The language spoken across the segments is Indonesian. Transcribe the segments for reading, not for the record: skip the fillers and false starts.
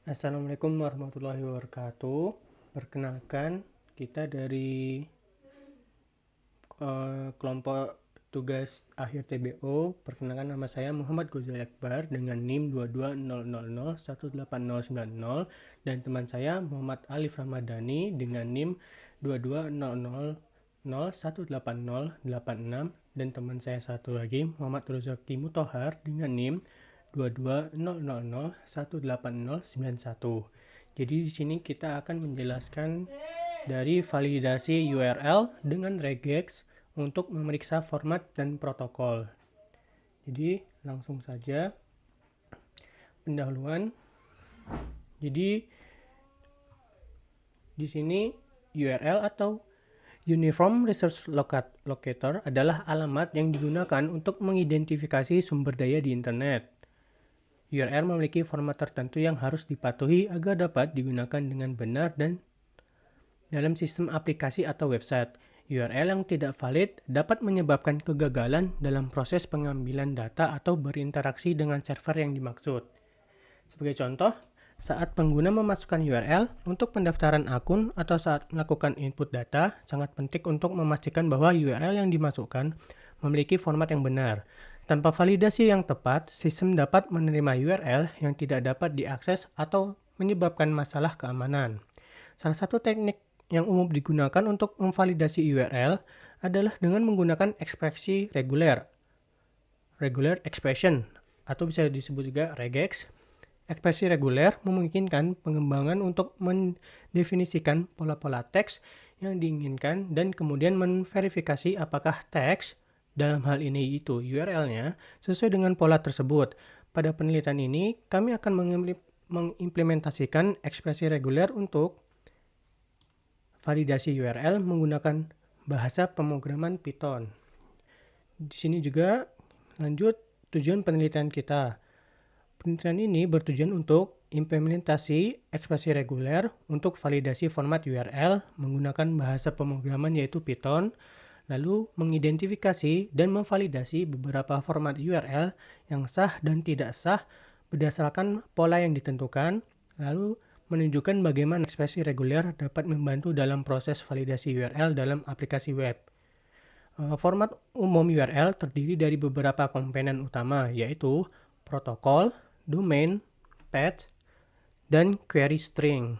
Assalamualaikum warahmatullahi wabarakatuh. Perkenalkan, kita dari kelompok tugas akhir TBO. Perkenalkan, nama saya Muhammad Gozali Akbar dengan NIM 2200018090 dan teman saya Muhammad Alif Ramadhani dengan NIM 2200018086 dan teman saya satu lagi Muhammad Rozaki Mutohar dengan NIM 2200018091. Jadi di sini kita akan menjelaskan dari validasi URL dengan regex untuk memeriksa format dan protokol. Jadi langsung saja pendahuluan. Jadi di sini URL atau Uniform Resource Locator adalah alamat yang digunakan untuk mengidentifikasi sumber daya di internet. URL memiliki format tertentu yang harus dipatuhi agar dapat digunakan dengan benar dan dalam sistem aplikasi atau website. URL yang tidak valid dapat menyebabkan kegagalan dalam proses pengambilan data atau berinteraksi dengan server yang dimaksud. Sebagai contoh, saat pengguna memasukkan URL untuk pendaftaran akun atau saat melakukan input data, sangat penting untuk memastikan bahwa URL yang dimasukkan memiliki format yang benar. Tanpa validasi yang tepat, sistem dapat menerima URL yang tidak dapat diakses atau menyebabkan masalah keamanan. Salah satu teknik yang umum digunakan untuk memvalidasi URL adalah dengan menggunakan ekspresi reguler, regular expression, atau bisa disebut juga regex. Ekspresi reguler memungkinkan pengembangan untuk mendefinisikan pola-pola teks yang diinginkan dan kemudian menverifikasi apakah teks, dalam hal ini itu URL-nya, sesuai dengan pola tersebut. Pada penelitian ini, kami akan mengimplementasikan ekspresi reguler untuk validasi URL menggunakan bahasa pemrograman Python. Di sini juga lanjut tujuan penelitian kita. Penelitian ini bertujuan untuk implementasi ekspresi reguler untuk validasi format URL menggunakan bahasa pemrograman yaitu Python, lalu mengidentifikasi dan memvalidasi beberapa format URL yang sah dan tidak sah berdasarkan pola yang ditentukan, lalu menunjukkan bagaimana ekspresi reguler dapat membantu dalam proses validasi URL dalam aplikasi web. Format umum URL terdiri dari beberapa komponen utama, yaitu protokol, domain, path, dan query string.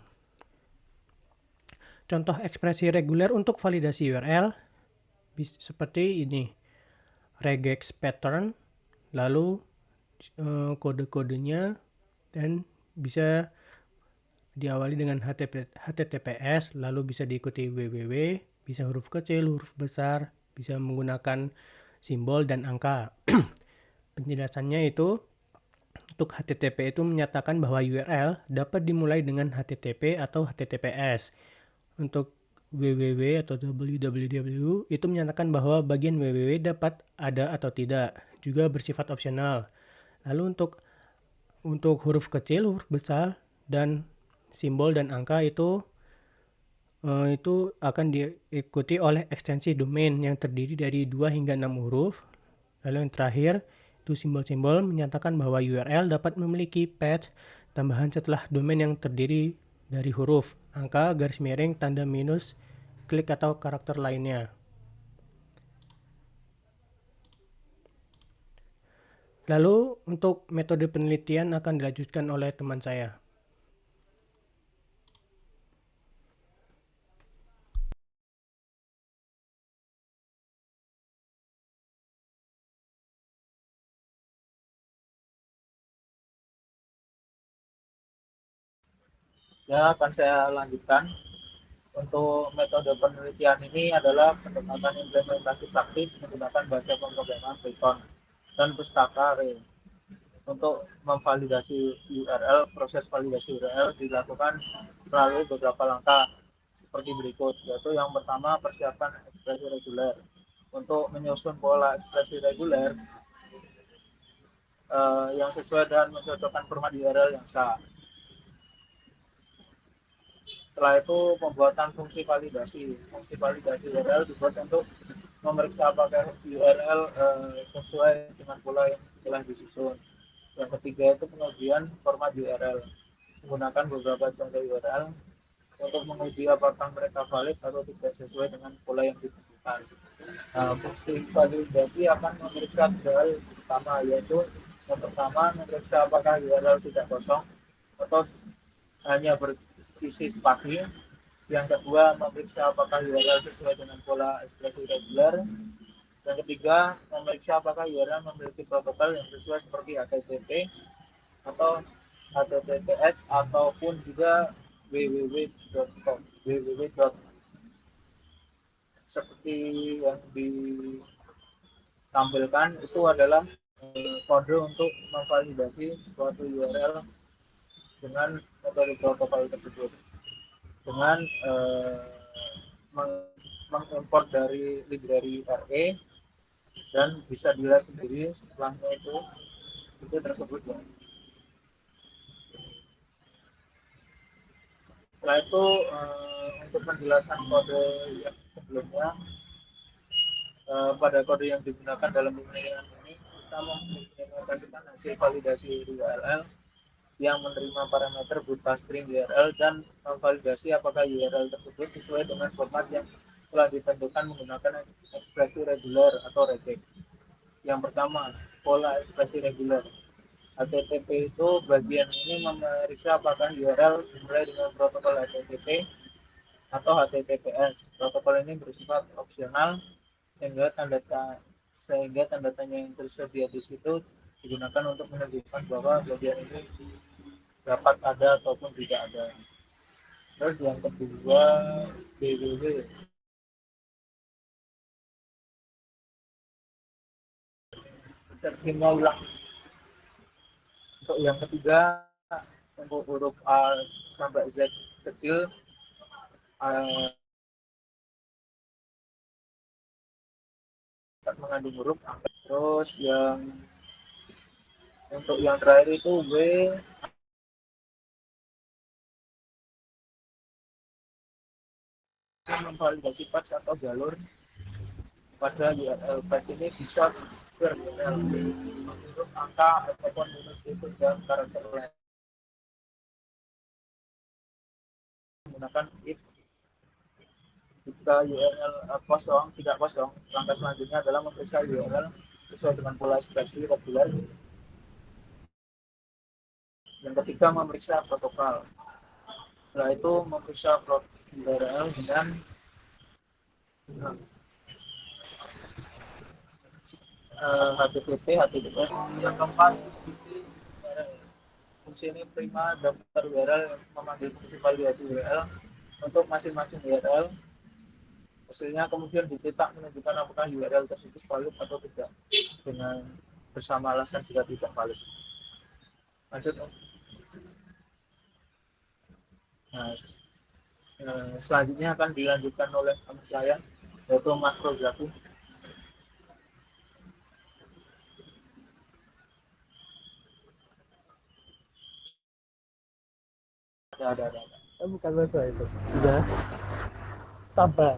Contoh ekspresi reguler untuk validasi URL seperti ini. Regex pattern, lalu kode-kodenya, dan bisa diawali dengan HTTPS, lalu bisa diikuti www, bisa huruf kecil, huruf besar, bisa menggunakan simbol dan angka. Penjelasannya itu, untuk HTTP itu menyatakan bahwa URL dapat dimulai dengan HTTP atau HTTPS. Untuk www atau www itu menyatakan bahwa bagian www dapat ada atau tidak, juga bersifat opsional. Lalu untuk huruf kecil, huruf besar, dan simbol dan angka itu akan diikuti oleh ekstensi domain yang terdiri dari 2 hingga 6 huruf. Lalu yang terakhir, itu simbol-simbol menyatakan bahwa URL dapat memiliki path tambahan setelah domain yang terdiri dari huruf, angka, garis miring, tanda minus, klik atau karakter lainnya. Lalu untuk metode penelitian akan dilanjutkan oleh teman saya. Ya, akan saya lanjutkan. Untuk metode penelitian ini adalah pendekatan implementasi praktis menggunakan bahasa pemrograman Python dan pustaka R. Untuk memvalidasi URL, proses validasi URL dilakukan melalui beberapa langkah seperti berikut, yaitu yang pertama persiapan ekspresi reguler. Untuk menyusun pola ekspresi reguler yang sesuai dan mencocokkan format URL yang sah. Setelah itu pembuatan fungsi validasi. Fungsi validasi URL dibuat untuk memeriksa apakah URL sesuai dengan pola yang telah disusun. Yang ketiga itu pengujian format URL. menggunakan beberapa contoh URL untuk menguji apakah mereka valid atau tidak sesuai dengan pola yang ditentukan. Fungsi validasi akan memeriksa tiga hal utama, yaitu yang pertama memeriksa apakah URL tidak kosong atau hanya berisi spasi. Yang kedua memeriksa apakah URL sesuai dengan pola ekspresi reguler. Yang ketiga memeriksa apakah URL memiliki protokol yang sesuai seperti HTTP atau HTTPS ataupun juga www.com www. Seperti yang ditampilkan itu adalah kode untuk memvalidasi suatu URL dengan metode protokol tersebut dengan mengimport dari library RE dan bisa dilihat sendiri setelahnya itu tersebut ya. Setelah itu untuk penjelasan kode yang sebelumnya, pada kode yang digunakan dalam penilaian ini kita mengimplementasikan hasil validasi URL yang menerima parameter berupa string URL dan memvalidasi apakah URL tersebut sesuai dengan format yang telah ditentukan menggunakan ekspresi reguler atau regex. Yang pertama, pola ekspresi reguler. HTTP itu bagian ini memeriksa apakah URL dimulai dengan protokol HTTP atau HTTPS. Protokol ini bersifat opsional sehingga tanda tanya yang tersedia di situ digunakan untuk menunjukkan bahwa bagian ini dapat ada ataupun tidak ada. Terus yang kedua, BWW. Terima ulang. Untuk yang ketiga, untuk huruf A sampai Z kecil, uh, mengandung huruf A. Terus untuk yang terakhir itu W memvalidasi patch atau jalur pada URL patch ini bisa menurut angka ataupun minus itu dan karakter lain menggunakan if. Jika URL kosong tidak kosong, langkah selanjutnya adalah memeriksa URL sesuai dengan pola ekspresi reguler. Yang ketiga memeriksa protokol. Setelah itu memeriksa URL dengan HTTP, HTTPS. Yang keempat, fungsi ini prima daftar URL yang memanggil fungsi validasi URL untuk masing-masing URL. Hasilnya kemudian dicetak menunjukkan apakah URL tersebut valid atau tidak dengan bersama alasan jika tidak valid. Lanjut. Nah, selanjutnya akan dilanjutkan oleh teman saya yaitu Mas Rozaki. Ada. Bukan bahasa itu. Sudah. Sabar.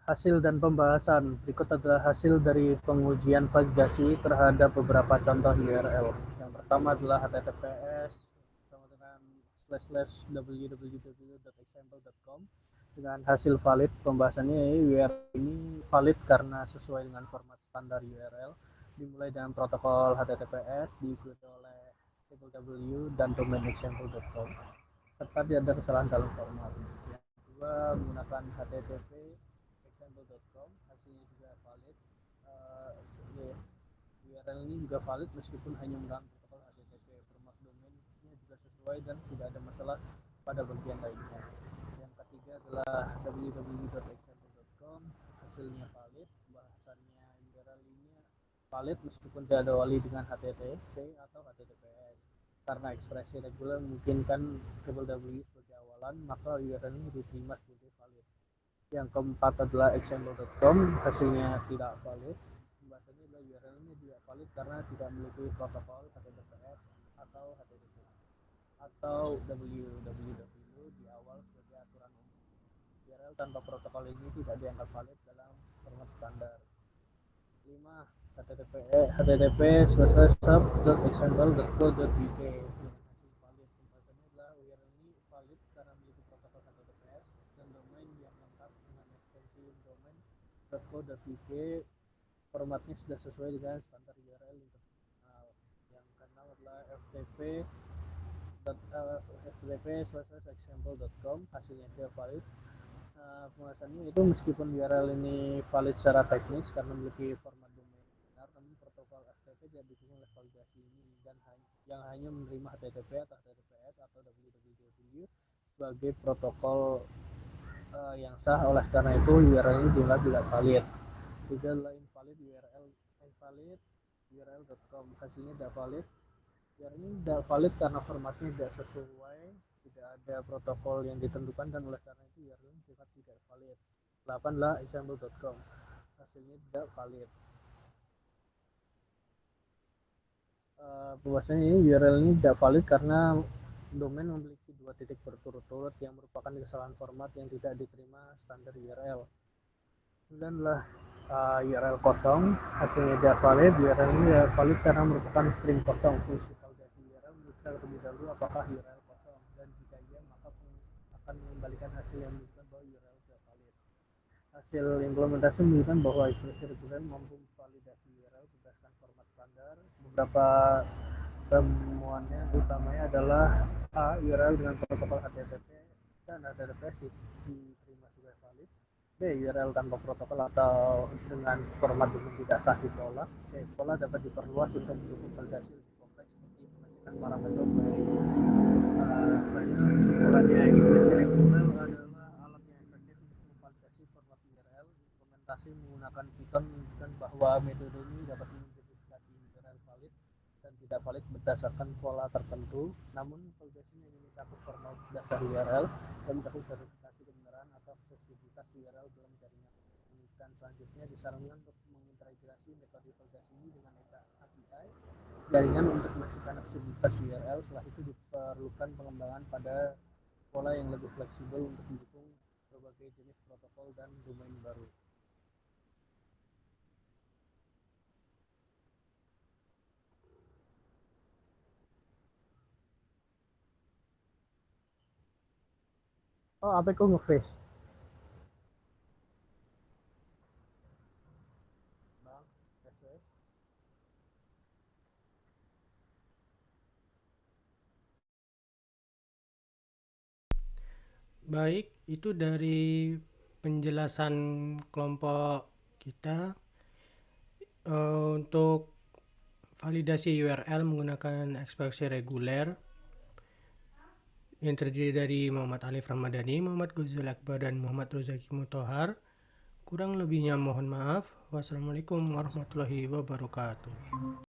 Hasil dan pembahasan. Berikut adalah hasil dari pengujian validasi terhadap beberapa contoh URL. Yang pertama adalah HTTPS sama dengan //www.example.com dengan hasil valid. Pembahasannya URL ini valid karena sesuai dengan format standar URL, dimulai dengan protokol HTTPS, diikuti oleh www dan domain example.com, serta tidak ada kesalahan dalam format. Yang kedua menggunakan HTTP example.com, hasilnya juga valid. URL ini juga valid meskipun hanya menggunakan protokol HTTP. Format domainnya juga sesuai dan tidak ada masalah pada bagian lainnya. Yang ketiga adalah www.example.com, hasilnya valid, bahasannya URL ini valid meskipun tidak ada wali dengan HTTP atau HTTPS. Karena ekspresi reguler memungkinkan www sebagai awalan, maka URL ini diterima sebagai valid. Yang keempat adalah example.com, hasilnya tidak valid. Pembahasannya adalah URL ini tidak valid karena tidak memiliki protokol HTTPS atau HTTP atau www di awal sebagai aturan umum. URL tanpa protokol ini tidak dianggap valid dalam format standar. 5. http://sub.example.co.uk. Valid pembahasannya adalah URL ini valid karena memiliki protokol HTTPS dan domain yang lengkap dengan ekstensi domain .co.uk. Formatnya sudah sesuai dengan standar URL internasional. Yang keenam adalah http://example.com, hasilnya tidak valid. Pembahasannya itu meskipun URL ini valid secara teknis karena memiliki format domain yang benar, namun protokol FTP tidak didukung oleh validasi ini dan yang hanya menerima HTTP atau HTTPS atau www sebagai protokol yang sah. Oleh karena itu URL ini juga tidak valid. Juga adalah invalid url.com, hasilnya tidak valid. URL ini tidak valid karena formatnya tidak sesuai, tidak ada protokol yang ditentukan, dan oleh karena itu URL ini tidak valid. 8 lah example.com, hasilnya tidak valid. Bahwasanya ini URL ini tidak valid karena domain memiliki 2 titik berturut-turut yang merupakan kesalahan format yang tidak diterima standar URL. Dan lah URL kosong, hasilnya tidak valid. URL ini tidak valid karena merupakan string kosong. Fungsi validasi URL menunjukkan terlebih dahulu apakah URL kosong, dan jika iya maka akan mengembalikan hasil yang menunjukkan bahwa URL tidak valid. Hasil implementasi menunjukkan bahwa ekspresi reguler mampu memvalidasi URL berdasarkan format standar. Beberapa temuannya utamanya adalah A. URL dengan protokol HTTP dan HTTPS diterima sebagai valid. B. URL tanpa protokol atau dengan format domain tidak sah ditolak. C. Pola dapat diperluas untuk mendukung validasi lebih kompleks seperti menggunakan parameter query. Kesimpulannya, ekspresi reguler adalah alat yang efektif untuk memvalidasi format URL. Implementasi menggunakan Python menunjukkan bahwa metode ini dapat mengidentifikasi URL valid dan tidak valid berdasarkan pola tertentu. Namun validasi ini mencakup format dasar URL dan mencakup verifikasi kebenaran atau aksesibilitas URL dalam jaringan. Penelitian selanjutnya disarankan untuk mengintegrasi metode validasi ini dengan API jaringan untuk memastikan aksesibilitas URL. Setelah itu diperlukan pengembangan pada pola yang lebih fleksibel untuk mendukung berbagai jenis protokol dan domain baru. Oh, apa kok nge-face? Bang, face. Baik, itu dari penjelasan kelompok kita untuk validasi URL menggunakan ekspresi reguler yang terdiri dari Muhammad Alif Ramadhani, Muhammad Ghazali Akbar, dan Muhammad Rozaki Mutahar. Kurang lebihnya mohon maaf. Wassalamualaikum warahmatullahi wabarakatuh.